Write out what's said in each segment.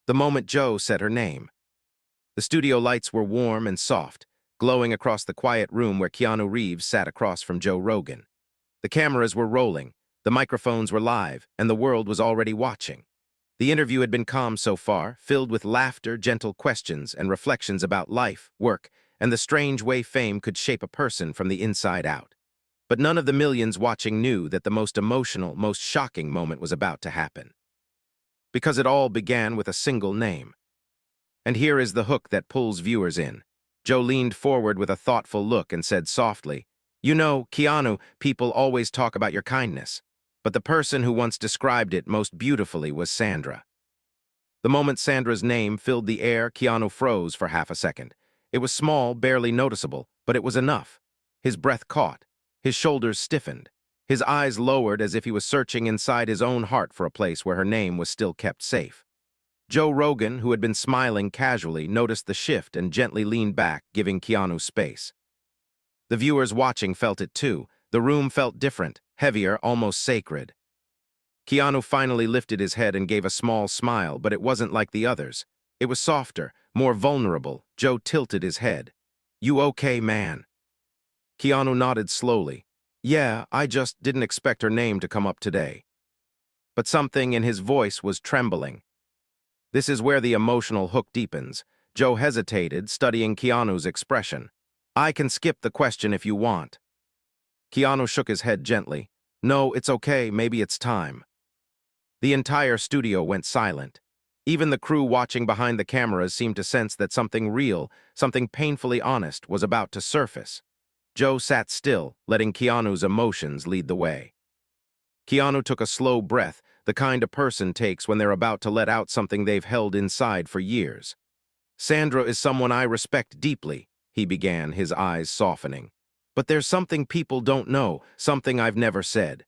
the moment Joe said her name. The studio lights were warm and soft, glowing across the quiet room where KeanuReeves sat across from Joe Rogan. The cameras were rolling, the microphones were live, and the world was already watching. The interview had been calm so far, filled with laughter, gentle questions, and reflections about life, work, and the strange way fame could shape a person from the inside out. But none of the millions watching knew that the most emotional, most shocking moment was about to happen. Because it all began with a single name. And here is the hook that pulls viewers in. Joe leaned forward with a thoughtful look and said softly, "You know, Keanu, people always talk about your kindness. But the person who once described it most beautifully was Sandra." The moment Sandra's name filled the air, Keanu froze for half a second. It was small, barely noticeable, but it was enough. His breath caught. His shoulders stiffened. His eyes lowered as if he was searching inside his own heart for a place where her name was still kept safe. Joe Rogan, who had been smiling casually, noticed the shift and gently leaned back, giving Keanu space. The viewers watching felt it too. The room felt different, heavier, almost sacred. Keanu finally lifted his head and gave a small smile, but it wasn't like the others. It was softer, more vulnerable. Joe tilted his head. "You okay, man?" Keanu nodded slowly. "Yeah, I just didn't expect her name to come up today." But something in his voice was trembling. This is where the emotional hook deepens. Joe hesitated, studying Keanu's expression. "I can skip the question if you want." Keanu shook his head gently. "No, it's okay, maybe it's time." The entire studio went silent. Even the crew watching behind the cameras seemed to sense that something real, something painfully honest, was about to surface. Joe sat still, letting Keanu's emotions lead the way. Keanu took a slow breath, the kind a person takes when they're about to let out something they've held inside for years. "Sandra is someone I respect deeply," he began, his eyes softening. "But there's something people don't know, something I've never said."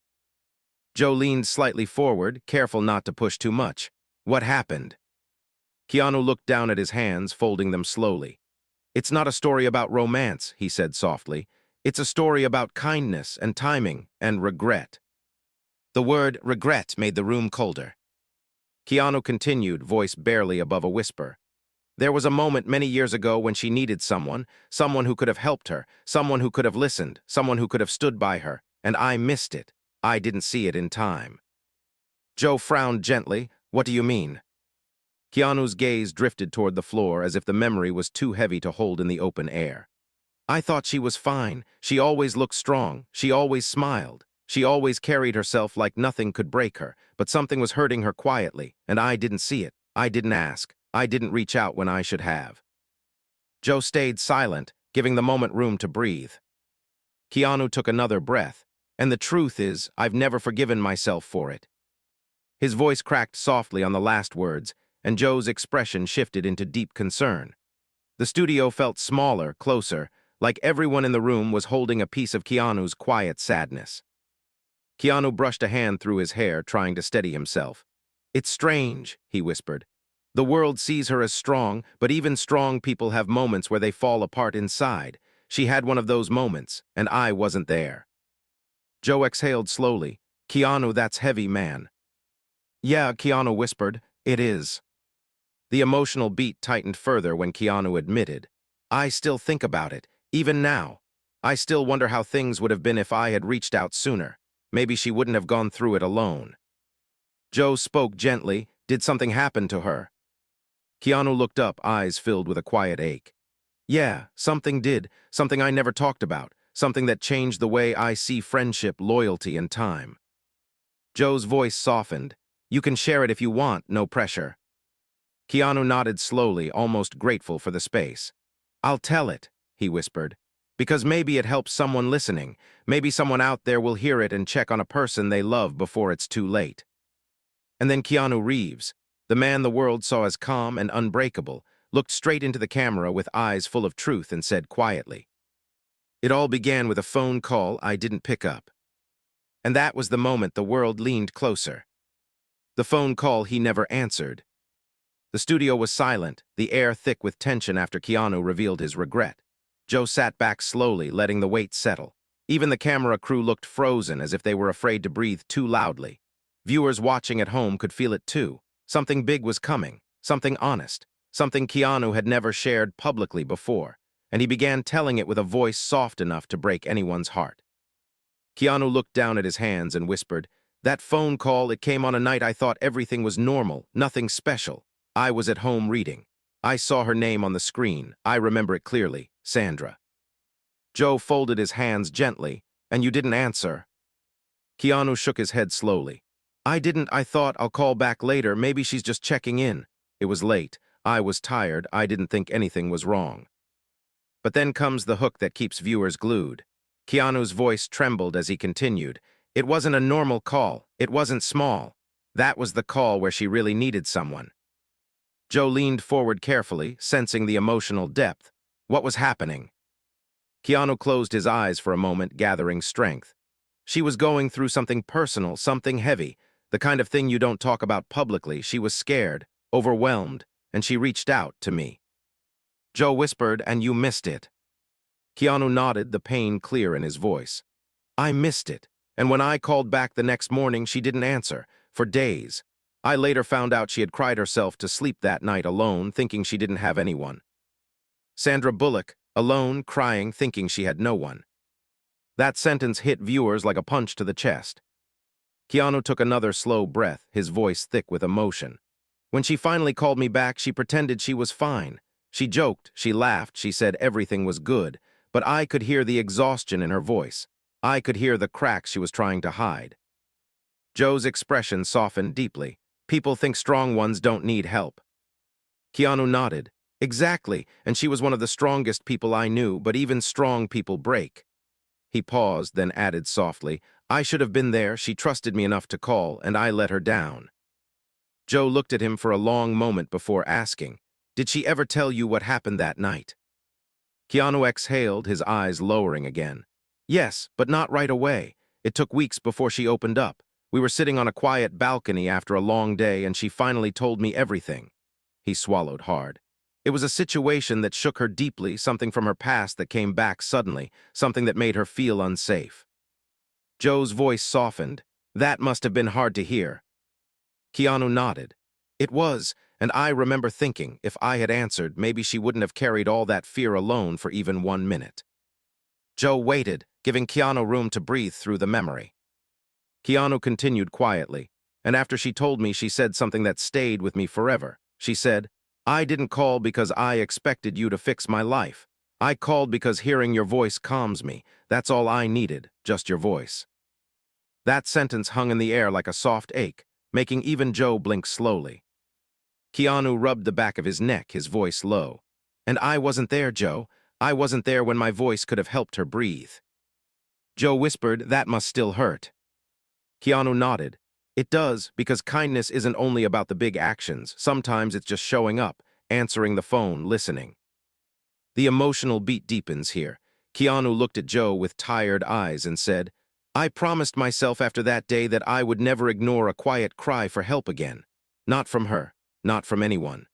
Joe leaned slightly forward, careful not to push too much. "What happened?" Keanu looked down at his hands, folding them slowly. "It's not a story about romance," he said softly. "It's a story about kindness and timing and regret." The word regret made the room colder. Keanu continued, voice barely above a whisper. "There was a moment many years ago when she needed someone, someone who could have helped her, someone who could have listened, someone who could have stood by her, and I missed it. I didn't see it in time." Joe frowned gently. "What do you mean?" Keanu's gaze drifted toward the floor as if the memory was too heavy to hold in the open air. "I thought she was fine. She always looked strong. She always smiled. She always carried herself like nothing could break her, but something was hurting her quietly, and I didn't see it. I didn't ask. I didn't reach out when I should have." Joe stayed silent, giving the moment room to breathe. Keanu took another breath. "And the truth is, I've never forgiven myself for it." His voice cracked softly on the last words, and Joe's expression shifted into deep concern. The studio felt smaller, closer, like everyone in the room was holding a piece of Keanu's quiet sadness. Keanu brushed a hand through his hair, trying to steady himself. "It's strange," he whispered. "The world sees her as strong, but even strong people have moments where they fall apart inside. She had one of those moments, and I wasn't there." Joe exhaled slowly. "Keanu, that's heavy, man." "Yeah," Keanu whispered, "it is." The emotional beat tightened further when Keanu admitted, "I still think about it, even now. I still wonder how things would have been if I had reached out sooner. Maybe she wouldn't have gone through it alone." Joe spoke gently. "Did something happen to her?" Keanu looked up, eyes filled with a quiet ache. "Yeah, something did, something I never talked about, something that changed the way I see friendship, loyalty, and time." Joe's voice softened. "You can share it if you want, no pressure." Keanu nodded slowly, almost grateful for the space. "I'll tell it," he whispered, "because maybe it helps someone listening. Maybe someone out there will hear it and check on a person they love before it's too late." And then KeanuReeves, the man the world saw as calm and unbreakable, looked straight into the camera with eyes full of truth and said quietly, "It all began with a phone call I didn't pick up." And that was the moment the world leaned closer. The phone call he never answered. The studio was silent, the air thick with tension after Keanu revealed his regret. Joe sat back slowly, letting the weight settle. Even the camera crew looked frozen, as if they were afraid to breathe too loudly. Viewers watching at home could feel it too. Something big was coming. something honest, something Keanu had never shared publicly before, and he began telling it with a voice soft enough to break anyone's heart. Keanu looked down at his hands and whispered, "That phone call, it came on a night I thought everything was normal, nothing special. I was at home reading. I saw her name on the screen. I remember it clearly, Sandra." Joe folded his hands gently. "And you didn't answer?" Keanu shook his head slowly. "I didn't. I thought I'll call back later. Maybe she's just checking in." It was late. I was tired. I didn't think anything was wrong. But then comes the hook that keeps viewers glued. Keanu's voice trembled as he continued. "It wasn't a normal call. It wasn't small. That was the call where she really needed someone." Joe leaned forward carefully, sensing the emotional depth. What was happening? Keanu closed his eyes for a moment, gathering strength. She was going through something personal, something heavy, the kind of thing you don't talk about publicly. She was scared, overwhelmed, and she reached out to me. Joe whispered, "And you missed it." Keanu nodded, the pain clear in his voice. "I missed it, and when I called back the next morning, she didn't answer, for days. I later found out she had cried herself to sleep that night alone, thinking she didn't have anyone. Sandra Bullock, alone, crying, thinking she had no one." That sentence hit viewers like a punch to the chest. Keanu took another slow breath, his voice thick with emotion. "When she finally called me back, she pretended she was fine. She joked, she laughed, she said everything was good, but I could hear the exhaustion in her voice. I could hear the cracks she was trying to hide." Joe's expression softened deeply. "People think strong ones don't need help." Keanu nodded. "Exactly, and she was one of the strongest people I knew, but even strong people break." He paused, then added softly, "I should have been there. She trusted me enough to call, and I let her down." Joe looked at him for a long moment before asking, "Did she ever tell you what happened that night?" Keanu exhaled, his eyes lowering again. "Yes, but not right away. It took weeks before she opened up. We were sitting on a quiet balcony after a long day, and she finally told me everything." He swallowed hard. It was a situation that shook her deeply, something from her past that came back suddenly, something that made her feel unsafe. Joe's voice softened. "That must have been hard to hear." Keanu nodded. "It was, and I remember thinking, if I had answered, maybe she wouldn't have carried all that fear alone for even 1 minute." Joe waited, giving Keanu room to breathe through the memory. Keanu continued quietly, "And after she told me, she said something that stayed with me forever. She said, 'I didn't call because I expected you to fix my life. I called because hearing your voice calms me. That's all I needed, just your voice.'" That sentence hung in the air like a soft ache, making even Joe blink slowly. Keanu rubbed the back of his neck, his voice low. "And I wasn't there, Joe. I wasn't there when my voice could have helped her breathe." Joe whispered, "That must still hurt." Keanu nodded. "It does, because kindness isn't only about the big actions. Sometimes it's just showing up, answering the phone, listening." The emotional beat deepens here. Keanu looked at Joe with tired eyes and said, "I promised myself after that day that I would never ignore a quiet cry for help again. Not from her, not from anyone."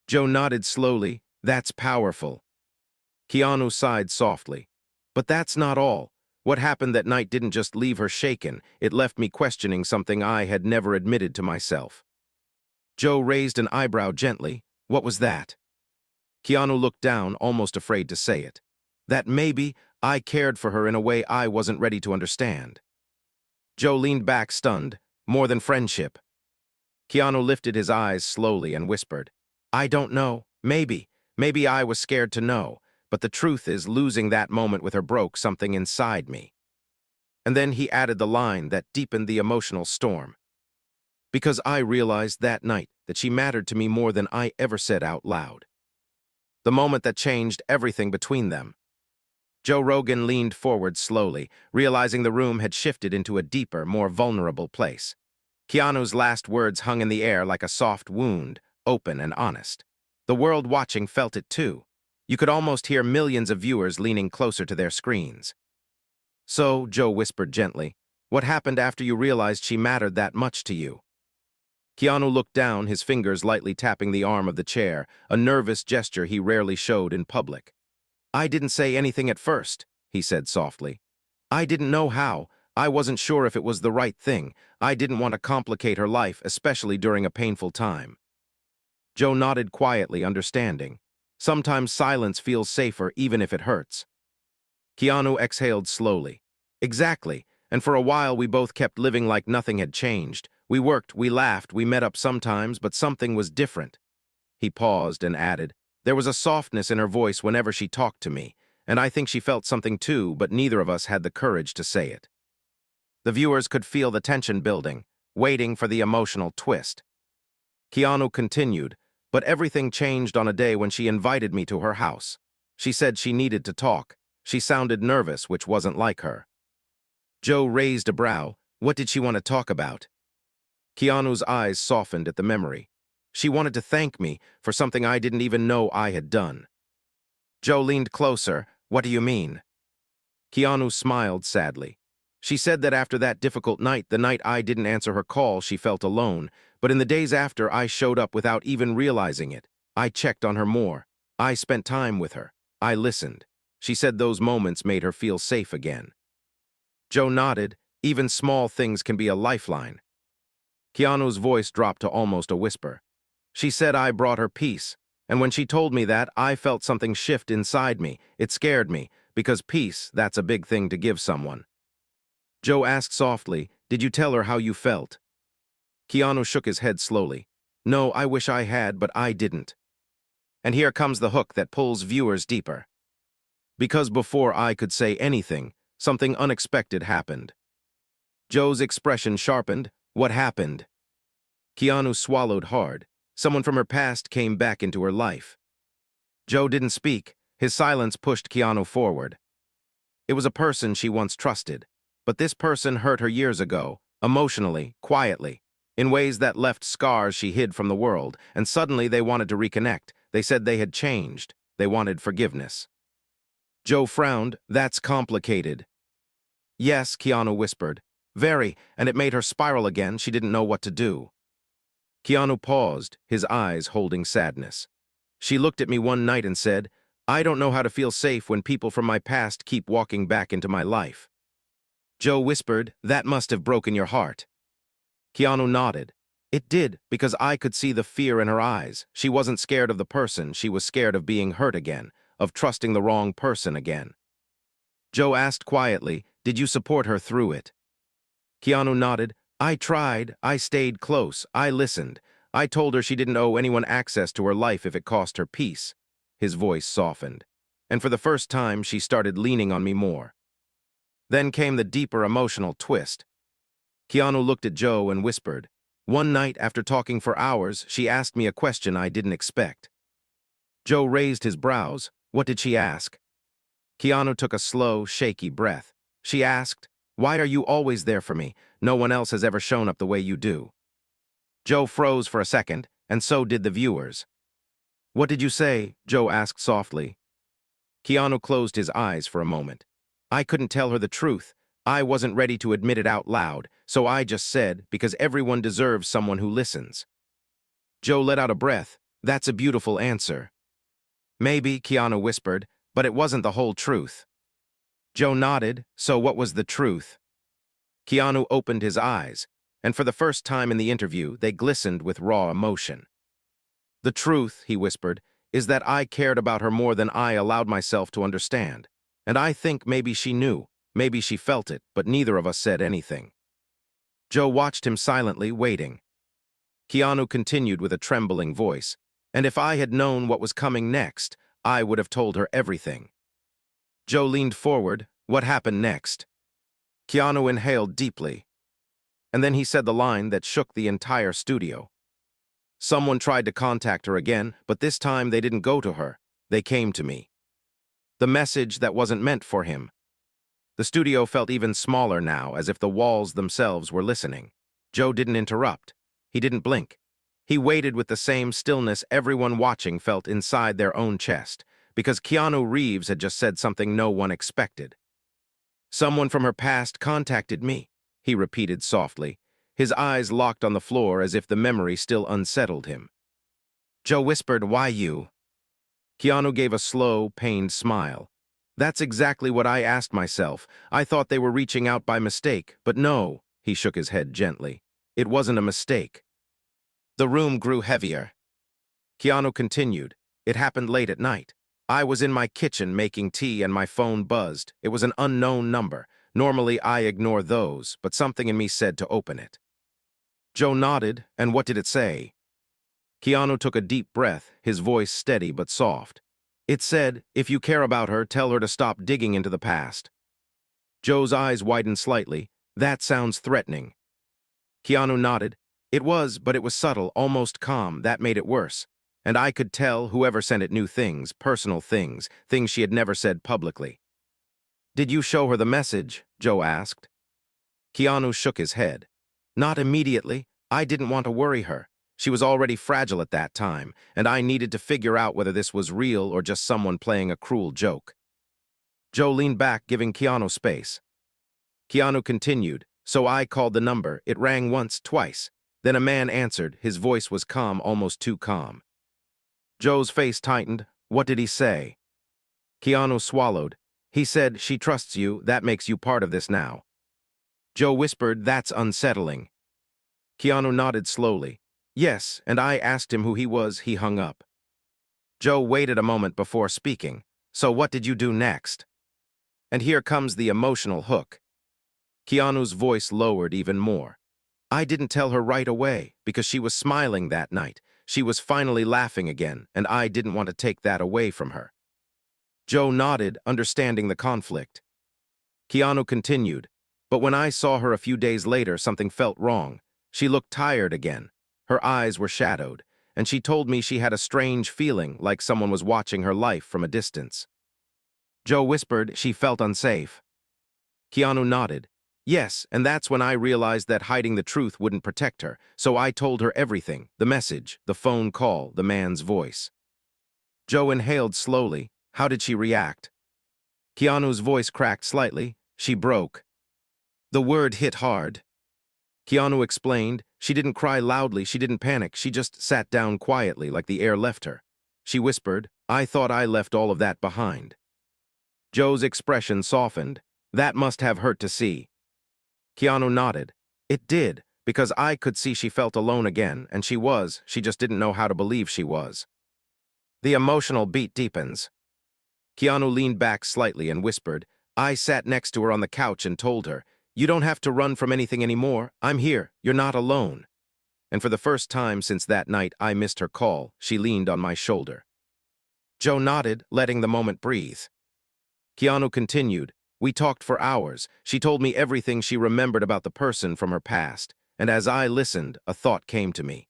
Joe nodded slowly. "That's powerful." Keanu sighed softly. "But that's not all. What happened that night didn't just leave her shaken, it left me questioning something I had never admitted to myself." Joe raised an eyebrow gently. "What was that?" Keanu looked down, almost afraid to say it. "That maybe I cared for her in a way I wasn't ready to understand." Joe leaned back, stunned. "More than friendship." Keanu lifted his eyes slowly and whispered, "I don't know. Maybe. Maybe I was scared to know. But the truth is, losing that moment with her broke something inside me." And then he added the line that deepened the emotional storm. "Because I realized that night that she mattered to me more than I ever said out loud." The moment that changed everything between them. Joe Rogan leaned forward slowly, realizing the room had shifted into a deeper, more vulnerable place. Keanu's last words hung in the air like a soft wound, open and honest. The world watching felt it too. You could almost hear millions of viewers leaning closer to their screens. "So," Joe whispered gently, "what happened after you realized she mattered that much to you?" Keanu looked down, his fingers lightly tapping the arm of the chair, a nervous gesture he rarely showed in public. "I didn't say anything at first," he said softly. "I didn't know how. I wasn't sure if it was the right thing. I didn't want to complicate her life, especially during a painful time." Joe nodded quietly, understanding. Sometimes silence feels safer even if it hurts. Keanu exhaled slowly. Exactly, and for a while we both kept living like nothing had changed. We worked, we laughed, we met up sometimes, but something was different. He paused and added, there was a softness in her voice whenever she talked to me, and I think she felt something too, but neither of us had the courage to say it. The viewers could feel the tension building, waiting for the emotional twist. Keanu continued, but everything changed on a day when she invited me to her house. She said she needed to talk. She sounded nervous, which wasn't like her. Joe raised a brow. What did she want to talk about? Keanu's eyes softened at the memory. She wanted to thank me for something I didn't even know I had done. Joe leaned closer. What do you mean? Keanu smiled sadly. She said that after that difficult night, the night I didn't answer her call, she felt alone, but in the days after, I showed up without even realizing it. I checked on her more. I spent time with her. I listened. She said those moments made her feel safe again. Joe nodded. Even small things can be a lifeline. Keanu's voice dropped to almost a whisper. She said I brought her peace, and when she told me that, I felt something shift inside me. It scared me, because peace, that's a big thing to give someone. Joe asked softly, did you tell her how you felt? Keanu shook his head slowly. No, I wish I had, but I didn't. And here comes the hook that pulls viewers deeper. Because before I could say anything, something unexpected happened. Joe's expression sharpened. What happened? Keanu swallowed hard. Someone from her past came back into her life. Joe didn't speak. His silence pushed Keanu forward. It was a person she once trusted. But this person hurt her years ago, emotionally, quietly, in ways that left scars she hid from the world, and suddenly they wanted to reconnect. They said they had changed. They wanted forgiveness. Joe frowned. That's complicated. Yes, Keanu whispered. Very, and it made her spiral again. She didn't know what to do. Keanu paused, his eyes holding sadness. She looked at me one night and said, I don't know how to feel safe when people from my past keep walking back into my life. Joe whispered, that must have broken your heart. Keanu nodded. It did, because I could see the fear in her eyes. She wasn't scared of the person, she was scared of being hurt again, of trusting the wrong person again. Joe asked quietly, did you support her through it? Keanu nodded. I tried, I stayed close, I listened. I told her she didn't owe anyone access to her life if it cost her peace. His voice softened. And for the first time, she started leaning on me more. Then came the deeper emotional twist. Keanu looked at Joe and whispered. One night, after talking for hours, she asked me a question I didn't expect. Joe raised his brows. What did she ask? Keanu took a slow, shaky breath. She asked, why are you always there for me? No one else has ever shown up the way you do. Joe froze for a second, and so did the viewers. What did you say? Joe asked softly. Keanu closed his eyes for a moment. I couldn't tell her the truth. I wasn't ready to admit it out loud, so I just said, because everyone deserves someone who listens. Joe let out a breath. That's a beautiful answer. Maybe, Keanu whispered, but it wasn't the whole truth. Joe nodded. So what was the truth? Keanu opened his eyes, and for the first time in the interview, they glistened with raw emotion. The truth, he whispered, is that I cared about her more than I allowed myself to understand. And I think maybe she knew, maybe she felt it, but neither of us said anything. Joe watched him silently, waiting. Keanu continued with a trembling voice, and if I had known what was coming next, I would have told her everything. Joe leaned forward. What happened next? Keanu inhaled deeply, and then he said the line that shook the entire studio. Someone tried to contact her again, but this time they didn't go to her. They came to me. The message that wasn't meant for him. The studio felt even smaller now, as if the walls themselves were listening. Joe didn't interrupt. He didn't blink. He waited with the same stillness everyone watching felt inside their own chest, because KeanuReeves had just said something no one expected. Someone from her past contacted me, he repeated softly. His eyes locked on the floor as if the memory still unsettled him. Joe whispered, why you? Keanu gave a slow, pained smile. That's exactly what I asked myself. I thought they were reaching out by mistake, but no, he shook his head gently. It wasn't a mistake. The room grew heavier. Keanu continued. It happened late at night. I was in my kitchen making tea and my phone buzzed. It was an unknown number. Normally I ignore those, but something in me said to open it. Joe nodded, and what did it say? Keanu took a deep breath, his voice steady but soft. It said, if you care about her, tell her to stop digging into the past. Joe's eyes widened slightly. That sounds threatening. Keanu nodded. It was, but it was subtle, almost calm. That made it worse. And I could tell whoever sent it knew things, personal things, things she had never said publicly. Did you show her the message? Joe asked. Keanu shook his head. Not immediately. I didn't want to worry her. She was already fragile at that time, and I needed to figure out whether this was real or just someone playing a cruel joke. Joe leaned back, giving Keanu space. Keanu continued, so I called the number. It rang once, twice. Then a man answered. His voice was calm, almost too calm. Joe's face tightened. What did he say? Keanu swallowed. He said, she trusts you, that makes you part of this now. Joe whispered, that's unsettling. Keanu nodded slowly. Yes, and I asked him who he was. He hung up. Joe waited a moment before speaking. So what did you do next? And here comes the emotional hook. Keanu's voice lowered even more. I didn't tell her right away, because she was smiling that night. She was finally laughing again, and I didn't want to take that away from her. Joe nodded, understanding the conflict. Keanu continued, but when I saw her a few days later, something felt wrong. She looked tired again. Her eyes were shadowed, and she told me she had a strange feeling, like someone was watching her life from a distance. Joe whispered she felt unsafe. Keanu nodded. Yes, and that's when I realized that hiding the truth wouldn't protect her, so I told her everything, the message, the phone call, the man's voice. Joe inhaled slowly. How did she react? Keanu's voice cracked slightly. She broke. The word hit hard. Keanu explained. She didn't cry loudly, she didn't panic, she just sat down quietly like the air left her. She whispered, I thought I left all of that behind. Joe's expression softened. That must have hurt to see. Keanu nodded. It did, because I could see she felt alone again, and she just didn't know how to believe she was. The emotional beat deepens. Keanu leaned back slightly and whispered. I sat next to her on the couch and told her, you don't have to run from anything anymore. I'm here. You're not alone. And for the first time since that night I missed her call, she leaned on my shoulder. Joe nodded, letting the moment breathe. Keanu continued. We talked for hours. She told me everything she remembered about the person from her past, and as I listened, a thought came to me.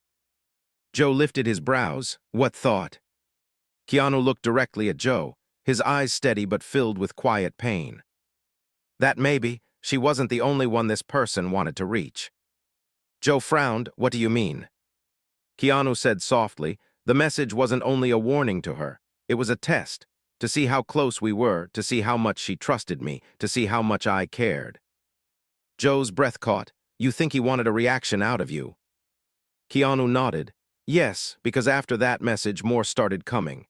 Joe lifted his brows. What thought? Keanu looked directly at Joe, his eyes steady but filled with quiet pain. That maybe she wasn't the only one this person wanted to reach. Joe frowned. What do you mean? Keanu said softly, the message wasn't only a warning to her, it was a test, to see how close we were, to see how much she trusted me, to see how much I cared. Joe's breath caught. You think he wanted a reaction out of you? Keanu nodded. Yes, because after that message more started coming.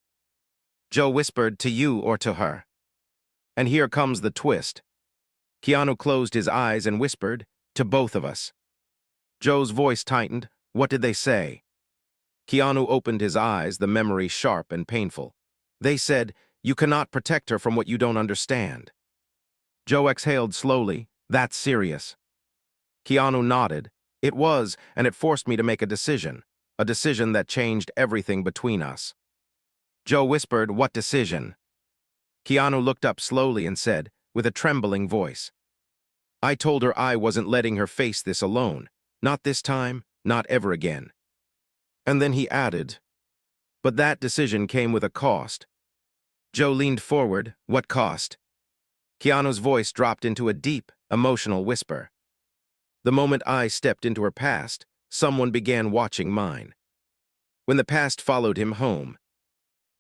Joe whispered, to you or to her? And here comes the twist. Keanu closed his eyes and whispered, to both of us. Joe's voice tightened. What did they say? Keanu opened his eyes, the memory sharp and painful. They said, you cannot protect her from what you don't understand. Joe exhaled slowly. That's serious. Keanu nodded. It was, and it forced me to make a decision that changed everything between us. Joe whispered, what decision? Keanu looked up slowly and said, with a trembling voice, I told her I wasn't letting her face this alone. Not this time, not ever again. And then he added, but that decision came with a cost. Joe leaned forward. What cost? Keanu's voice dropped into a deep, emotional whisper. The moment I stepped into her past, someone began watching mine. When the past followed him home.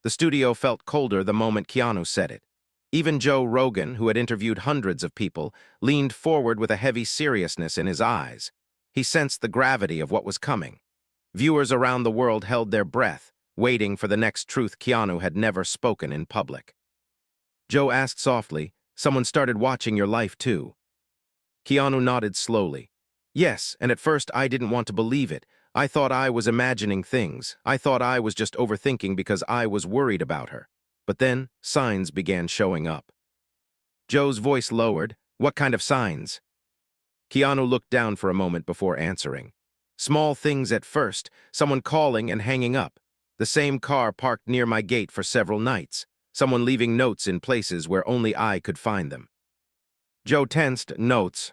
The studio felt colder the moment Keanu said it. Even Joe Rogan, who had interviewed hundreds of people, leaned forward with a heavy seriousness in his eyes. He sensed the gravity of what was coming. Viewers around the world held their breath, waiting for the next truth Keanu had never spoken in public. Joe asked softly, someone started watching your life too? Keanu nodded slowly. Yes, and at first I didn't want to believe it. I thought I was imagining things. I thought I was just overthinking because I was worried about her. But then, signs began showing up. Joe's voice lowered. What kind of signs? Keanu looked down for a moment before answering. Small things at first, someone calling and hanging up. The same car parked near my gate for several nights. Someone leaving notes in places where only I could find them. Joe tensed. Notes.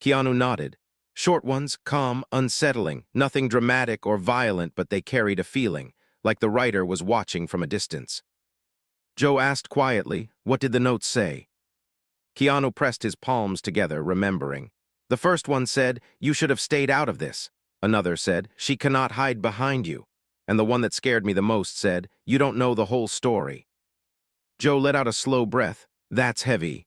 Keanu nodded. Short ones, calm, unsettling, nothing dramatic or violent, but they carried a feeling, like the writer was watching from a distance. Joe asked quietly, what did the notes say? Keanu pressed his palms together, remembering. The first one said, you should have stayed out of this. Another said, she cannot hide behind you. And the one that scared me the most said, you don't know the whole story. Joe let out a slow breath. That's heavy.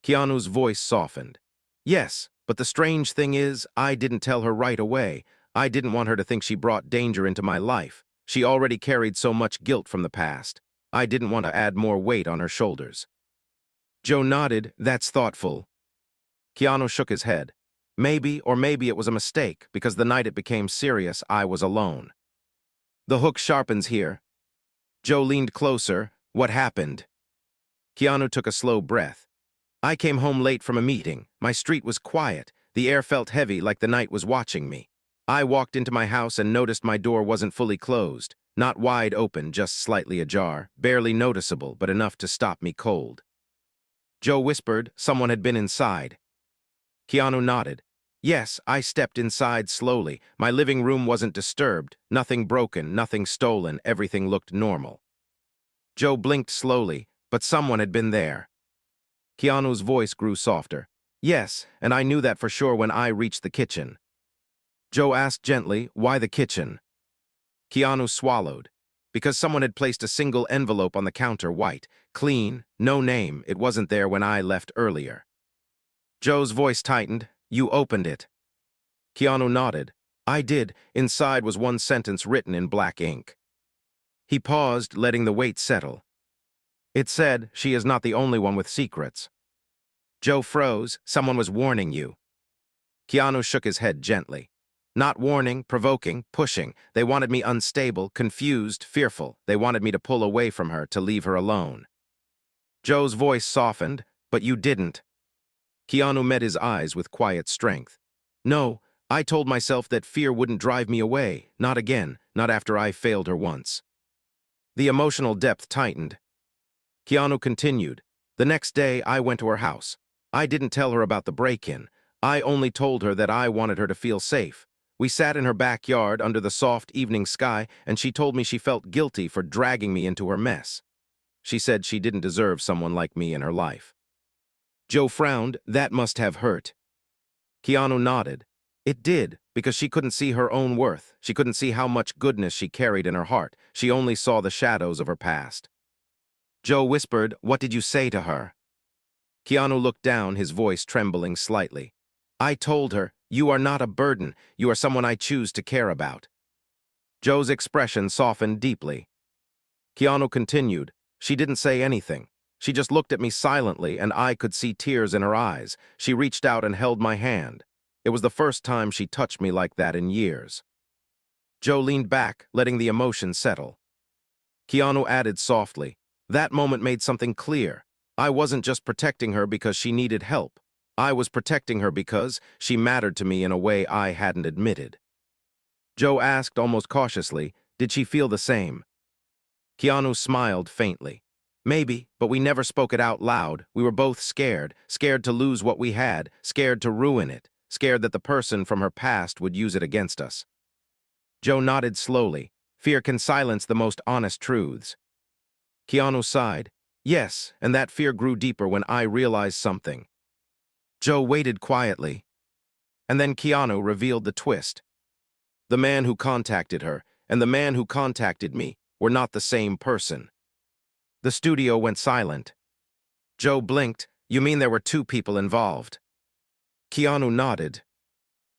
Keanu's voice softened. Yes, but the strange thing is, I didn't tell her right away. I didn't want her to think she brought danger into my life. She already carried so much guilt from the past. I didn't want to add more weight on her shoulders. Joe nodded. That's thoughtful. Keanu shook his head. Maybe, or maybe it was a mistake, because the night it became serious, I was alone. The hook sharpens here. Joe leaned closer. What happened? Keanu took a slow breath. I came home late from a meeting. My street was quiet. The air felt heavy, like the night was watching me. I walked into my house and noticed my door wasn't fully closed. Not wide open, just slightly ajar. Barely noticeable, but enough to stop me cold. Joe whispered, someone had been inside. Keanu nodded. Yes, I stepped inside slowly. My living room wasn't disturbed. Nothing broken, nothing stolen. Everything looked normal. Joe blinked slowly, but someone had been there. Keanu's voice grew softer. Yes, and I knew that for sure when I reached the kitchen. Joe asked gently, why the kitchen? Keanu swallowed. Because someone had placed a single envelope on the counter, white, clean, no name. It wasn't there when I left earlier. Joe's voice tightened. You opened it. Keanu nodded. I did. Inside was one sentence written in black ink. He paused, letting the weight settle. It said, she is not the only one with secrets. Joe froze. Someone was warning you. Keanu shook his head gently. Not warning, provoking, pushing. They wanted me unstable, confused, fearful. They wanted me to pull away from her, to leave her alone. Joe's voice softened, but you didn't. Keanu met his eyes with quiet strength. No, I told myself that fear wouldn't drive me away. Not again, not after I failed her once. The emotional depth tightened. Keanu continued. The next day, I went to her house. I didn't tell her about the break-in. I only told her that I wanted her to feel safe. We sat in her backyard under the soft evening sky, and she told me she felt guilty for dragging me into her mess. She said she didn't deserve someone like me in her life. Joe frowned. That must have hurt. Keanu nodded. It did, because she couldn't see her own worth. She couldn't see how much goodness she carried in her heart. She only saw the shadows of her past. Joe whispered, what did you say to her? Keanu looked down, his voice trembling slightly. I told her, you are not a burden. You are someone I choose to care about. Joe's expression softened deeply. Keanu continued. She didn't say anything. She just looked at me silently, and I could see tears in her eyes. She reached out and held my hand. It was the first time she touched me like that in years. Joe leaned back, letting the emotion settle. Keanu added softly, that moment made something clear. I wasn't just protecting her because she needed help. I was protecting her because she mattered to me in a way I hadn't admitted. Joe asked almost cautiously, did she feel the same? Keanu smiled faintly. Maybe, but we never spoke it out loud. We were both scared, scared to lose what we had, scared to ruin it, scared that the person from her past would use it against us. Joe nodded slowly. Fear can silence the most honest truths. Keanu sighed. Yes, and that fear grew deeper when I realized something. Joe waited quietly. And then Keanu revealed the twist. The man who contacted her and the man who contacted me were not the same person. The studio went silent. Joe blinked. You mean there were two people involved? Keanu nodded.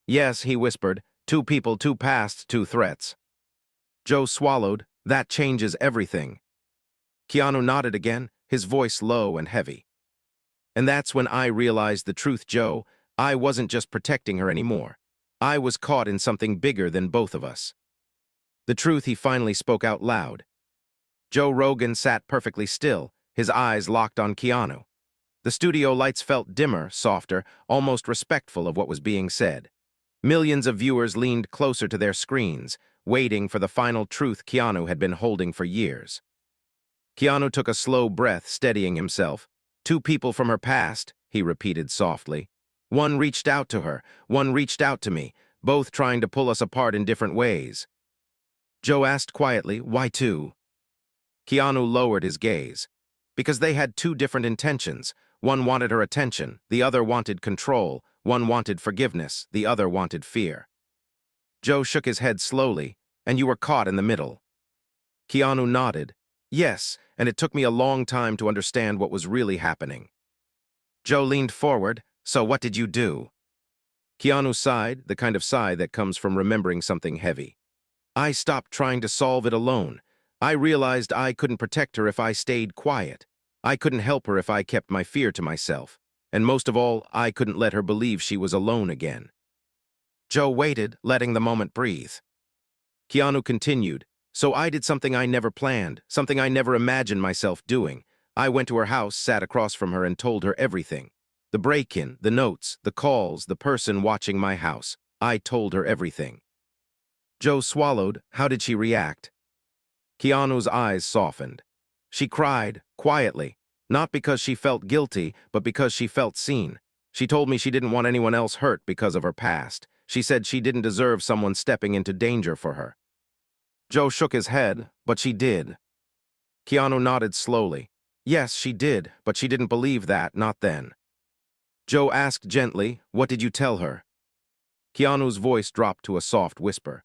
Yes, he whispered. Two people, two pasts, two threats. Joe swallowed. That changes everything. Keanu nodded again, his voice low and heavy. And that's when I realized the truth, Joe. I wasn't just protecting her anymore. I was caught in something bigger than both of us. The truth he finally spoke out loud. Joe Rogan sat perfectly still, his eyes locked on Keanu. The studio lights felt dimmer, softer, almost respectful of what was being said. Millions of viewers leaned closer to their screens, waiting for the final truth Keanu had been holding for years. Keanu took a slow breath, steadying himself. Two people from her past, he repeated softly. One reached out to her, one reached out to me, both trying to pull us apart in different ways. Joe asked quietly, why two? Keanu lowered his gaze. Because they had two different intentions. One wanted her attention, the other wanted control. One wanted forgiveness, the other wanted fear. Joe shook his head slowly, and you were caught in the middle. Keanu nodded. Yes, and it took me a long time to understand what was really happening. Joe leaned forward. So what did you do? Keanu sighed, the kind of sigh that comes from remembering something heavy. I stopped trying to solve it alone. I realized I couldn't protect her if I stayed quiet. I couldn't help her if I kept my fear to myself. And most of all, I couldn't let her believe she was alone again. Joe waited, letting the moment breathe. Keanu continued, so I did something I never planned, something I never imagined myself doing. I went to her house, sat across from her, and told her everything. The break-in, the notes, the calls, the person watching my house. I told her everything. Joe swallowed. How did she react? Keanu's eyes softened. She cried, quietly, not because she felt guilty, but because she felt seen. She told me she didn't want anyone else hurt because of her past. She said she didn't deserve someone stepping into danger for her. Joe shook his head, but she did. Keanu nodded slowly. Yes, she did, but she didn't believe that, not then. Joe asked gently, what did you tell her? Keanu's voice dropped to a soft whisper.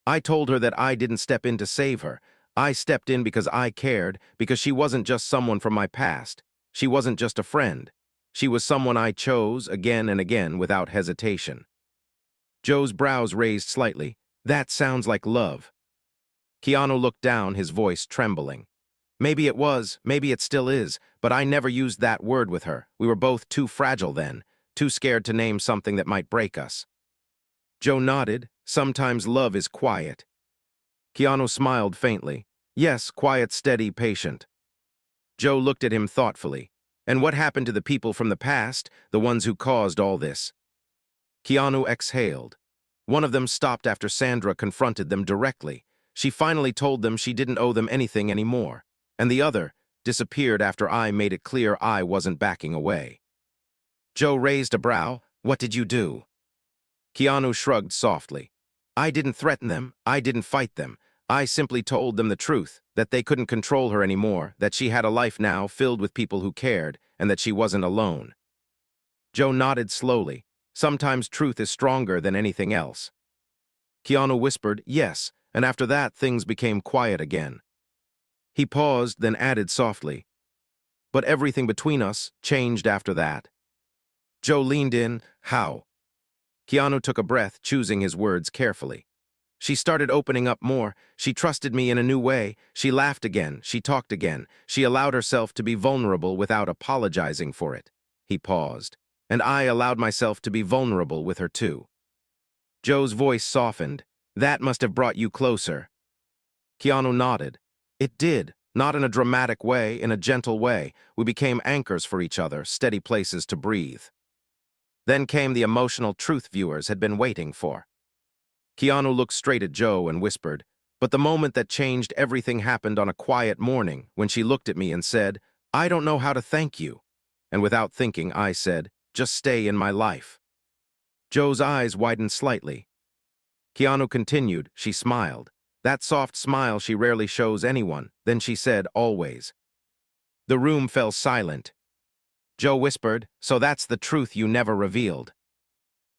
I told her that I didn't step in to save her. I stepped in because I cared, because she wasn't just someone from my past. She wasn't just a friend. She was someone I chose again and again without hesitation. Joe's brows raised slightly. That sounds like love. Keanu looked down, his voice trembling. Maybe it was, maybe it still is, but I never used that word with her. We were both too fragile then, too scared to name something that might break us. Joe nodded. Sometimes love is quiet. Keanu smiled faintly. Yes, quiet, steady, patient. Joe looked at him thoughtfully. And what happened to the people from the past, the ones who caused all this? Keanu exhaled. One of them stopped after Sandra confronted them directly. She finally told them she didn't owe them anything anymore. And the other disappeared after I made it clear I wasn't backing away. Joe raised a brow. What did you do? Keanu shrugged softly. I didn't threaten them. I didn't fight them. I simply told them the truth, that they couldn't control her anymore, that she had a life now filled with people who cared, and that she wasn't alone. Joe nodded slowly. Sometimes truth is stronger than anything else. Keanu whispered, yes, and after that things became quiet again. He paused, then added softly, but everything between us changed after that. Joe leaned in. How? Keanu took a breath, choosing his words carefully. She started opening up more. She trusted me in a new way. She laughed again. She talked again. She allowed herself to be vulnerable without apologizing for it. He paused. And I allowed myself to be vulnerable with her too. Joe's voice softened. That must have brought you closer. Keanu nodded. It did, not in a dramatic way, in a gentle way. We became anchors for each other, steady places to breathe. Then came the emotional truth viewers had been waiting for. Keanu looked straight at Joe and whispered, but the moment that changed everything happened on a quiet morning when she looked at me and said, I don't know how to thank you. And without thinking, I said, just stay in my life. Joe's eyes widened slightly. Keanu continued. She smiled. That soft smile she rarely shows anyone. Then she said, always. The room fell silent. Joe whispered, so that's the truth you never revealed.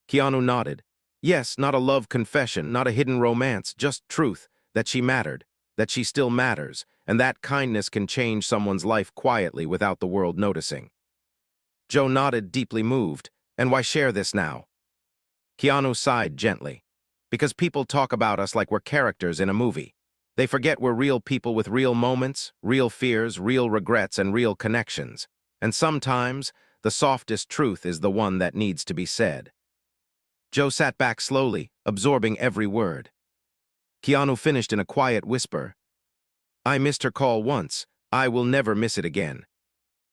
Keanu nodded. Yes, not a love confession, not a hidden romance, just truth, that she mattered, that she still matters, and that kindness can change someone's life quietly without the world noticing. Joe nodded, deeply moved. And why share this now? Keanu sighed gently. Because people talk about us like we're characters in a movie. They forget we're real people with real moments, real fears, real regrets, and real connections. And sometimes, the softest truth is the one that needs to be said. Joe sat back slowly, absorbing every word. Keanu finished in a quiet whisper. I missed her call once. I will never miss it again.